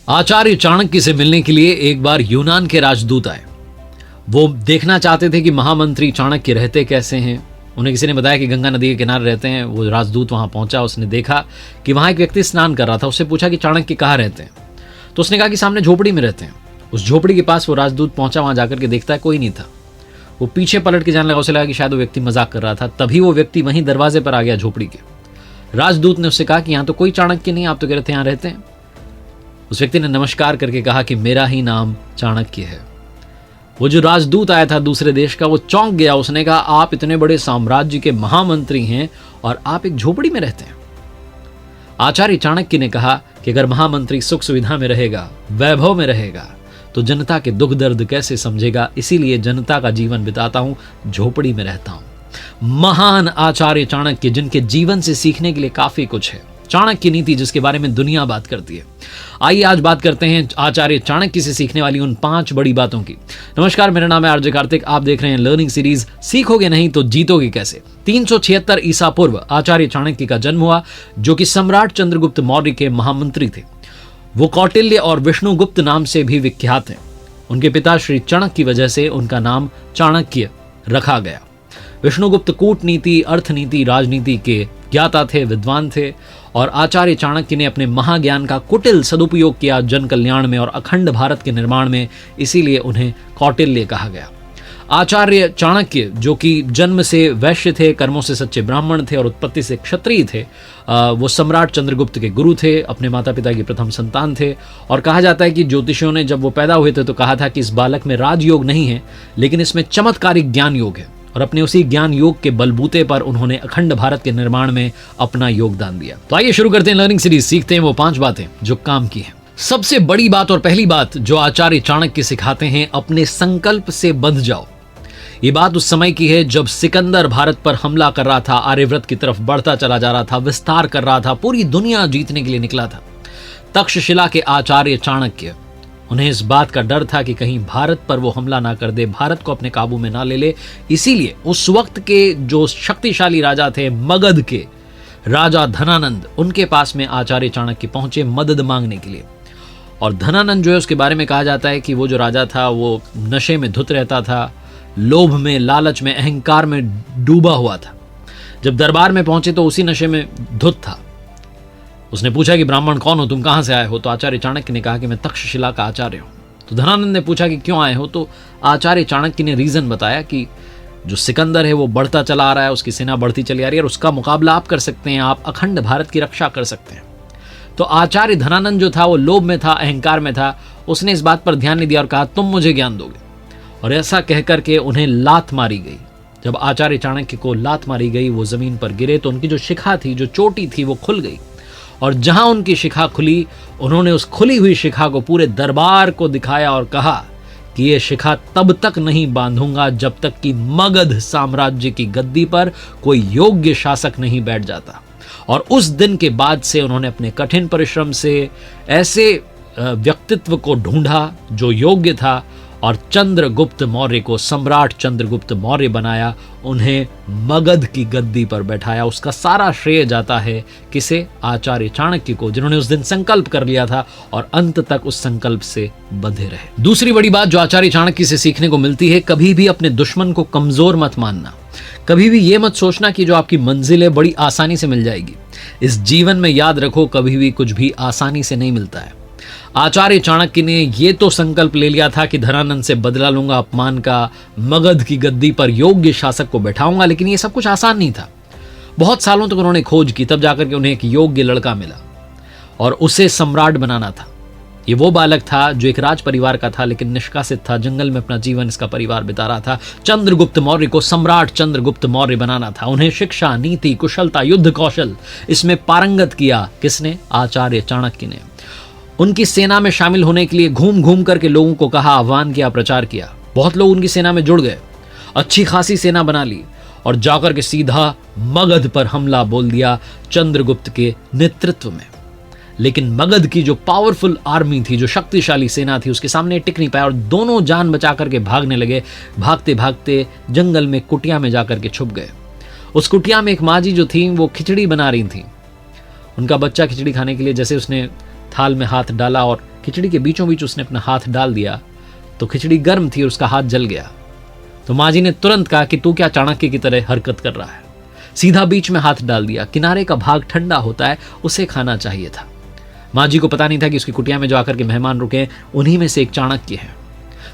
आचार्य चाणक्य से मिलने के लिए एक बार यूनान के राजदूत आए। वो देखना चाहते थे कि महामंत्री चाणक्य रहते कैसे हैं। उन्हें किसी ने बताया कि गंगा नदी के किनारे रहते हैं। वो राजदूत वहां पहुंचा, उसने देखा कि वहां एक व्यक्ति स्नान कर रहा था। उससे पूछा कि चाणक्य कहाँ रहते हैं, तो उसने कहा कि सामने झोपड़ी में रहते हैं। उस झोपड़ी के पास वो राजदूत पहुंचा, वहां जाकर के देखता है कोई नहीं था। वो पीछे पलट के जाने लगा, उसे लगा कि शायद वो व्यक्ति मजाक कर रहा था। तभी वो व्यक्ति वहीं दरवाजे पर आ गया झोपड़ी के। राजदूत ने उससे कहा कि यहाँ तो कोई चाणक्य नहीं, आप तो कह रहे थे यहाँ रहते हैं। उस व्यक्ति ने नमस्कार करके कहा कि मेरा ही नाम चाणक्य है। वो जो राजदूत आया था दूसरे देश का, वो चौंक गया। उसने कहा आप इतने बड़े साम्राज्य के महामंत्री हैं और आप एक झोपड़ी में रहते हैं। आचार्य चाणक्य ने कहा कि अगर महामंत्री सुख सुविधा में रहेगा, वैभव में रहेगा, तो जनता के दुख दर्द कैसे समझेगा। इसीलिए जनता का जीवन बिताता हूं, झोपड़ी में रहता हूं। महान आचार्य चाणक्य, जिनके जीवन से सीखने के लिए काफी कुछ है। चाणक्य नीति, जिसके बारे में दुनिया बात करती है। आइए आज बात करते हैं आचार्य चाणक्य से सीखने वाली उन 5 बड़ी बातों की। नमस्कार, मेरा नाम है आरजे कार्तिक। आप देख रहे हैं लर्निंग सीरीज सीखोगे नहीं तो जीतोगे कैसे। 376 ईसा पूर्व आचार्य चाणक्य का जन्म हुआ, जो कि सम्राट चंद्रगुप्त मौर्य के महामंत्री थे। वो कौटिल्य और विष्णुगुप्त नाम से भी विख्यात हैं। उनके पिता श्री चणक की वजह से उनका नाम चाणक्य रखा गया। विष्णुगुप्त कूटनीति, अर्थनीति, राजनीति के ज्ञाता थे, विद्वान थे। और आचार्य चाणक्य ने अपने महाज्ञान का कुटिल सदुपयोग किया जन कल्याण में और अखंड भारत के निर्माण में। इसीलिए उन्हें कौटिल्य कहा गया। आचार्य चाणक्य, जो कि जन्म से वैश्य थे, कर्मों से सच्चे ब्राह्मण थे और उत्पत्ति से क्षत्रिय थे, वो सम्राट चंद्रगुप्त के गुरु थे, अपने माता पिता की प्रथम संतान थे। और कहा जाता है कि ज्योतिषियों ने जब वो पैदा हुए थे तो कहा था कि इस बालक में राजयोग नहीं है, लेकिन इसमें चमत्कारिक ज्ञान योग है। और अपने उसी ज्ञान योग के बलबूते पर उन्होंने अखंड भारत के निर्माण में अपना योगदान दिया। तो आइए शुरू करते हैं लर्निंग सीरीज। सीखते हैं वो 5 बातें जो काम की हैं। सबसे बड़ी बात और पहली बात जो आचार्य चाणक्य सिखाते हैं, अपने संकल्प से बंध जाओ। ये बात उस समय की है जब सिकंदर भारत पर हमला कर रहा था, आर्यव्रत की तरफ बढ़ता चला जा रहा था, विस्तार कर रहा था, पूरी दुनिया जीतने के लिए निकला था। तक्षशिला के आचार्य चाणक्य, उन्हें इस बात का डर था कि कहीं भारत पर वो हमला ना कर दे, भारत को अपने काबू में ना ले ले। इसीलिए उस वक्त के जो शक्तिशाली राजा थे, मगध के राजा धनानंद, उनके पास में आचार्य चाणक्य पहुंचे मदद मांगने के लिए। और धनानंद जो है, उसके बारे में कहा जाता है कि वो जो राजा था वो नशे में धुत रहता था, लोभ में, लालच में, अहंकार में डूबा हुआ था। जब दरबार में पहुंचे तो उसी नशे में धुत था। उसने पूछा कि ब्राह्मण कौन हो, तुम कहां से आए हो? तो आचार्य चाणक्य ने कहा कि मैं तक्षशिला का आचार्य हूं। तो धनानंद ने पूछा कि क्यों आए हो? तो आचार्य चाणक्य ने रीजन बताया कि जो सिकंदर है वो बढ़ता चला आ रहा है, उसकी सेना बढ़ती चली आ रही है और उसका मुकाबला आप कर सकते हैं, आप अखंड भारत की रक्षा कर सकते हैं। तो आचार्य धनानंद जो था वो लोभ में था, अहंकार में था। उसने इस बात पर ध्यान नहीं दिया और कहा तुम मुझे ज्ञान दोगे। और ऐसा कहकर के उन्हें लात मारी गई। जब आचार्य चाणक्य को लात मारी गई, वो जमीन पर गिरे तो उनकी जो शिखा थी, जो चोटी थी, वो खुल गई। और जहां उनकी शिखा खुली, उन्होंने उस खुली हुई शिखा को पूरे दरबार को दिखाया और कहा कि यह शिखा तब तक नहीं बांधूंगा जब तक कि मगध साम्राज्य की गद्दी पर कोई योग्य शासक नहीं बैठ जाता। और उस दिन के बाद से उन्होंने अपने कठिन परिश्रम से ऐसे व्यक्तित्व को ढूंढा जो योग्य था और चंद्रगुप्त मौर्य को, सम्राट चंद्रगुप्त मौर्य बनाया, उन्हें मगध की गद्दी पर बैठाया। उसका सारा श्रेय जाता है किसे? आचार्य चाणक्य को, जिन्होंने उस दिन संकल्प कर लिया था और अंत तक उस संकल्प से बंधे रहे। दूसरी बड़ी बात जो आचार्य चाणक्य से सीखने को मिलती है, कभी भी अपने दुश्मन को कमजोर मत मानना। कभी भी ये मत सोचना कि जो आपकी मंजिल है बड़ी आसानी से मिल जाएगी। इस जीवन में याद रखो, कभी भी कुछ भी आसानी से नहीं मिलता है। आचार्य चाणक्य ने ये तो संकल्प ले लिया था कि धनानंद से बदला लूंगा अपमान का, मगध की गद्दी पर योग्य शासक को बैठाऊंगा, लेकिन ये सब कुछ आसान नहीं था। बहुत सालों तक उन्होंने खोज की, तब जाकर के उन्हें एक योग्य लड़का मिला और उसे सम्राट बनाना था। ये वो बालक था जो एक राज परिवार का था, लेकिन निष्कासित था, जंगल में अपना जीवन इसका परिवार बिता रहा था। चंद्रगुप्त मौर्य को सम्राट चंद्रगुप्त मौर्य बनाना था। उन्हें शिक्षा, नीति, कुशलता, युद्ध कौशल, इसमें पारंगत किया। किसने? आचार्य चाणक्य ने। उनकी सेना में शामिल होने के लिए घूम घूम करके लोगों को कहा, आह्वान किया, प्रचार किया। बहुत लोग उनकी सेना में जुड़ गए, अच्छी खासी सेना बना ली और जाकर के सीधा मगध पर हमला बोल दिया चंद्रगुप्त के नेतृत्व में। लेकिन मगध की जो पावरफुल आर्मी थी, जो शक्तिशाली सेना थी, उसके सामने टिक नहीं पाया और दोनों जान बचा करके भागने लगे। भागते भागते जंगल में कुटिया में जाकर के छुप गए। उस कुटिया में एक माँ जी जो थी वो खिचड़ी बना रही थी। उनका बच्चा खिचड़ी खाने के लिए जैसे उसने थाल में हाथ डाला और खिचड़ी के बीचों बीच उसने अपना हाथ डाल दिया तो खिचड़ी गर्म थी और उसका हाथ जल गया। तो माँ जी ने तुरंत कहा कि तू क्या चाणक्य की तरह हरकत कर रहा है। सीधा बीच में हाथ डाल दिया। किनारे का भाग ठंडा होता है, उसे खाना चाहिए था। माँ जी को पता नहीं था कि उसकी कुटिया में जो आकर के मेहमान रुके उन्हीं में से एक चाणक्य है।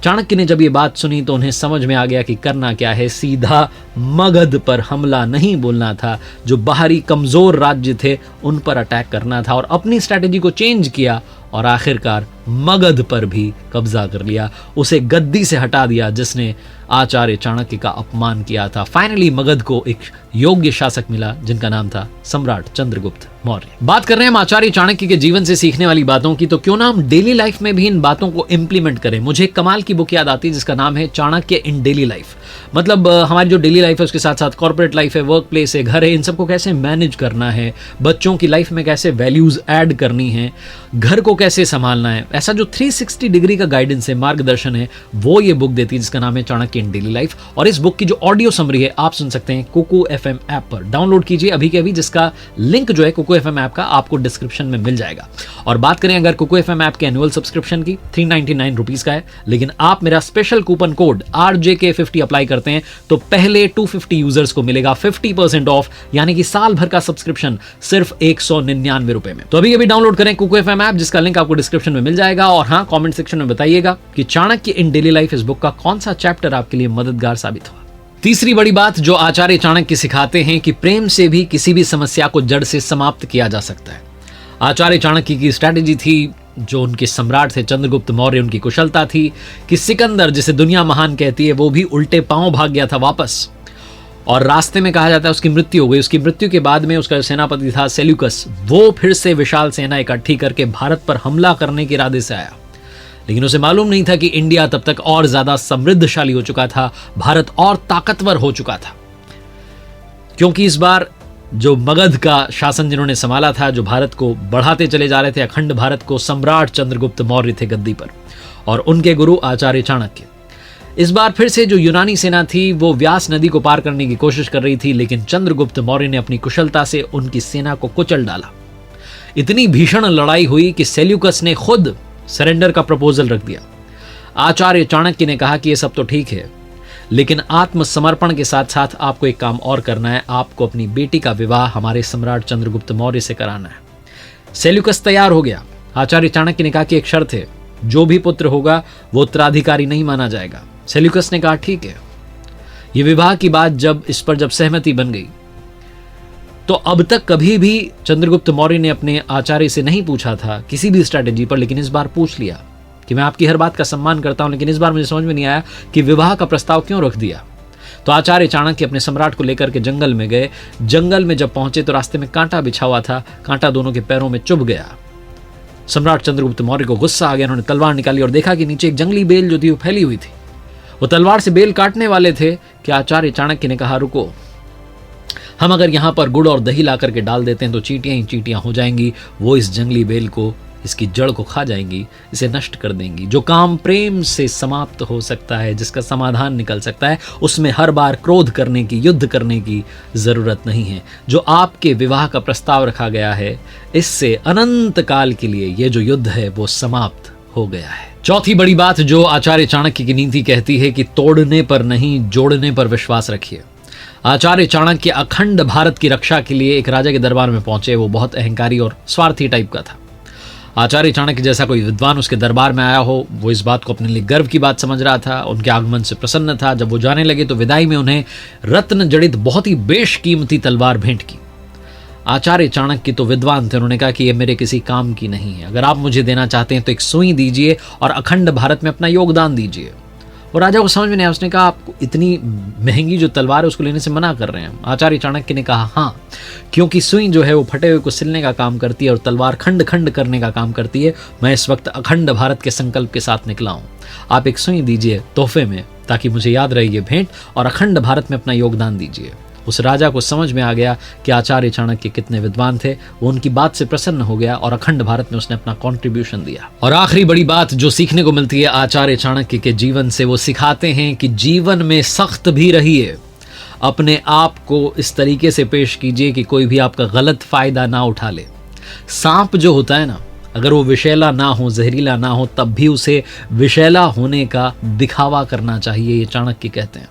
चाणक्य ने जब ये बात सुनी तो उन्हें समझ में आ गया कि करना क्या है। सीधा मगध पर हमला नहीं बोलना था, जो बाहरी कमजोर राज्य थे उन पर अटैक करना था, और अपनी स्ट्रैटेजी को चेंज किया और आखिरकार मगध पर भी कब्जा कर लिया। उसे गद्दी से हटा दिया जिसने आचार्य चाणक्य का अपमान किया था। फाइनली मगध को एक योग्य शासक मिला जिनका नाम था सम्राट चंद्रगुप्त मौर्य। बात कर रहे हैं हम आचार्य चाणक्य के जीवन से सीखने वाली बातों की, तो क्यों ना हम डेली लाइफ में भी इन बातों को इंप्लीमेंट करें। मुझे एक कमाल की बुक याद आती है जिसका नाम है चाणक्य इन डेली लाइफ। मतलब हमारी जो डेली लाइफ है उसके साथ साथ कॉर्पोरेट लाइफ है, वर्क प्लेस है, घर है, इन सबको कैसे मैनेज करना है, बच्चों की लाइफ में कैसे वैल्यूज ऐड करनी है, घर को कैसे संभालना है, ऐसा जो 360 डिग्री का गाइडेंस है, मार्गदर्शन है, वो ये बुक देती है जिसका नाम है चाणक्य इन डेली लाइफ। और इस बुक की जो ऑडियो समरी है आप सुन सकते हैं कुकू FM ऐप पर। डाउनलोड कीजिए अभी के अभी, जिसका लिंक जो है कुकू FM ऐप का आपको डिस्क्रिप्शन में मिल जाएगा। और बात करें अगर कुकू FM ऐप के एनुअल सब्सक्रिप्शन की, 399 रुपीज का है, लेकिन आप मेरा special coupon code RJK50 apply करते हैं तो पहले 250 यूजर्स को मिलेगा 50% ऑफ, यानी कि साल भर का सब्सक्रिप्शन सिर्फ 199 रुपए में। तो अभी डाउनलोड करें कुकू FM ऐप, जिसका लिंक आपको डिस्क्रिप्शन में मिल जाएगा। और हाँ, कमेंट सेक्शन में बताइएगा कि चाणक्य इन डेली लाइफ इस बुक का कौन सा चैप्टर आपके लिए मददगार साबित हुआ। तीसरी बड़ी बात जो आचार्य चाणक्य सिखाते हैं कि प्रेम से भी किसी भी समस्या को जड़ से समाप्त किया जा सकता है। आचार्य चाणक्य की स्ट्रैटेजी थी, जो उनके सम्राट थे चंद्रगुप्त मौर्य, उनकी कुशलता थी कि सिकंदर, जिसे दुनिया महान कहती है, वो भी उल्टे पांव भाग गया था वापस, और रास्ते में कहा जाता है उसकी मृत्यु हो गई। उसकी मृत्यु के बाद में उसका सेनापति था सेल्यूकस, वो फिर से विशाल सेना इकट्ठी करके भारत पर हमला करने के इरादे से आया। लेकिन उसे मालूम नहीं था कि इंडिया तब तक और ज्यादा समृद्धशाली हो चुका था, भारत और ताकतवर हो चुका था, क्योंकि इस बार जो मगध का शासन जिन्होंने संभाला था, जो भारत को बढ़ाते चले जा रहे थे, अखंड भारत को, सम्राट चंद्रगुप्त मौर्य थे गद्दी पर, और उनके गुरु आचार्य चाणक्य। इस बार फिर से जो यूनानी सेना थी वो व्यास नदी को पार करने की कोशिश कर रही थी, लेकिन चंद्रगुप्त मौर्य ने अपनी कुशलता से उनकी सेना को कुचल डाला। इतनी भीषण लड़ाई हुई कि सेल्यूकस ने खुद सरेंडर का प्रपोजल रख दिया। आचार्य चाणक्य ने कहा कि ये सब तो ठीक है, लेकिन आत्मसमर्पण के साथ साथ आपको एक काम और करना है, आपको अपनी बेटी का विवाह हमारे सम्राट चंद्रगुप्त मौर्य से कराना है। सेल्यूकस तैयार हो गया। आचार्य चाणक्य ने कहा कि एक शर्त है, जो भी पुत्र होगा वो उत्तराधिकारी नहीं माना जाएगा। सेल्यूकस ने कहा ठीक है। ये विवाह की बात जब सहमति बन गई, तो अब तक कभी भी चंद्रगुप्त मौर्य ने अपने आचार्य से नहीं पूछा था किसी भी स्ट्रैटेजी पर, लेकिन इस बार पूछ लिया कि मैं आपकी हर बात का सम्मान करता हूं, लेकिन इस बार मुझे समझ में नहीं आया कि विवाह का प्रस्ताव क्यों रख दिया। तो आचार्य चाणक्य अपने सम्राट को लेकर के जंगल में गए। जंगल में जब पहुंचे तो रास्ते में कांटा बिछा हुआ था, कांटा दोनों के पैरों में चुभ गया। सम्राट चंद्रगुप्त मौर्य को गुस्सा आ गया। उन्होंने तलवार निकाली और देखा कि नीचे एक जंगली बेल जो थी वो फैली हुई थी। वो तलवार से बेल काटने वाले थे कि आचार्य चाणक्य ने कहा, रुको, हम अगर यहां पर गुड़ और दही ला करके डाल देते हैं तो चींटियां ही चींटियां हो जाएंगी, वो इस जंगली बेल को, इसकी जड़ को खा जाएंगी, इसे नष्ट कर देंगी। जो काम प्रेम से समाप्त हो सकता है, जिसका समाधान निकल सकता है, उसमें हर बार क्रोध करने की, युद्ध करने की जरूरत नहीं है। जो आपके विवाह का प्रस्ताव रखा गया है, इससे अनंत काल के लिए ये जो युद्ध है वो समाप्त हो गया है। चौथी बड़ी बात जो आचार्य चाणक्य की नीति कहती है कि तोड़ने पर नहीं, जोड़ने पर विश्वास रखिए। आचार्य चाणक्य अखंड भारत की रक्षा के लिए एक राजा के दरबार में पहुंचे। वो बहुत अहंकारी और स्वार्थी टाइप का था। आचार्य चाणक्य जैसा कोई विद्वान उसके दरबार में आया हो, वो इस बात को अपने लिए गर्व की बात समझ रहा था। उनके आगमन से प्रसन्न था। जब वो जाने लगे तो विदाई में उन्हें रत्न जड़ित बहुत ही बेशकीमती तलवार भेंट की। आचार्य चाणक्य तो विद्वान थे। उन्होंने कहा कि ये मेरे किसी काम की नहीं है, अगर आप मुझे देना चाहते हैं तो एक सुई दीजिए और अखंड भारत में अपना योगदान दीजिए। और राजा को समझ में नहीं आया। उसने कहा, आपको इतनी महंगी जो तलवार है उसको लेने से मना कर रहे हैं। आचार्य चाणक्य ने कहा, हाँ, क्योंकि सुई जो है वो फटे हुए को सिलने का काम करती है और तलवार खंड खंड करने का काम करती है। मैं इस वक्त अखंड भारत के संकल्प के साथ निकला हूँ। आप एक सुई दीजिए तोहफे में, ताकि मुझे याद रहे ये भेंट, और अखंड भारत में अपना योगदान दीजिए। उस राजा को समझ में आ गया कि आचार्य चाणक्य कितने विद्वान थे। वो उनकी बात से प्रसन्न हो गया और अखंड भारत में उसने अपना कंट्रीब्यूशन दिया। और आखिरी बड़ी बात जो सीखने को मिलती है आचार्य चाणक्य के जीवन से, वो सिखाते हैं कि जीवन में सख्त भी रहिए। अपने आप को इस तरीके से पेश कीजिए कि कोई भी आपका गलत फायदा ना उठा ले। सांप जो होता है ना, अगर वो विषैला ना हो, जहरीला ना हो, तब भी उसे विषैला होने का दिखावा करना चाहिए, ये चाणक्य कहते हैं।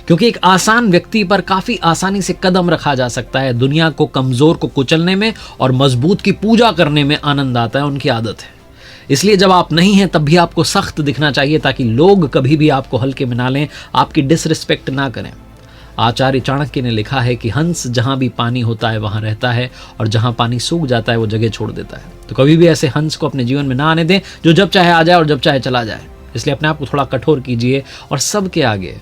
क्योंकि एक आसान व्यक्ति पर काफी आसानी से कदम रखा जा सकता है। दुनिया को कमजोर को कुचलने में और मजबूत की पूजा करने में आनंद आता है, उनकी आदत है। इसलिए जब आप नहीं हैं तब भी आपको सख्त दिखना चाहिए, ताकि लोग कभी भी आपको हल्के में ना लें, आपकी डिसरिस्पेक्ट ना करें। आचार्य चाणक्य ने लिखा है कि हंस जहां भी पानी होता है वहां रहता है, और जहां पानी सूख जाता है वो जगह छोड़ देता है। तो कभी भी ऐसे हंस को अपने जीवन में ना आने दें जो जब चाहे आ जाए और जब चाहे चला जाए। इसलिए अपने आप को थोड़ा कठोर कीजिए, और सबके आगे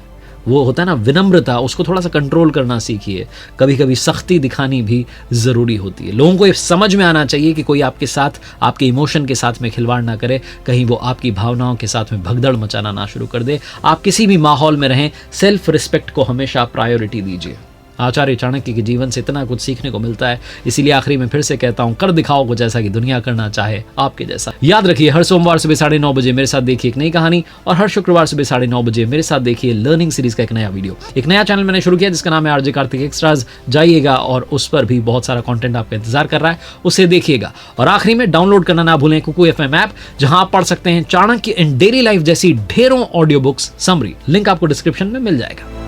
वो होता है ना विनम्रता, उसको थोड़ा सा कंट्रोल करना सीखिए। कभी कभी सख्ती दिखानी भी ज़रूरी होती है। लोगों को ये समझ में आना चाहिए कि कोई आपके साथ, आपके इमोशन के साथ में खिलवाड़ ना करे, कहीं वो आपकी भावनाओं के साथ में भगदड़ मचाना ना शुरू कर दे। आप किसी भी माहौल में रहें, सेल्फ रिस्पेक्ट को हमेशा प्रायोरिटी दीजिए। आचार्य चाणक्य के जीवन से इतना कुछ सीखने को मिलता है। इसीलिए आखिरी में फिर से कहता हूं, कर दिखाओ कुछ ऐसा कि दुनिया करना चाहे आपके जैसा। याद रखिए, हर सोमवार सुबह 9:30 बजे मेरे साथ देखिए एक नई कहानी, और हर शुक्रवार सुबह 9:30 बजे मेरे साथ देखिए लर्निंग सीरीज का एक नया वीडियो। एक नया चैनल मैंने शुरू किया जिसका नाम है आरजे कार्तिक एक्स्ट्राज। जाइएगा और उस पर भी बहुत सारा कंटेंट आपका इंतजार कर रहा है, उसे देखिएगा। और आखिरी में डाउनलोड करना ना भूलें कुकू FM ऐप, जहां आप पढ़ सकते हैं चाणक्य इन डेली लाइफ जैसी ढेरों ऑडियो बुक्स समरी। लिंक आपको डिस्क्रिप्शन में मिल जाएगा।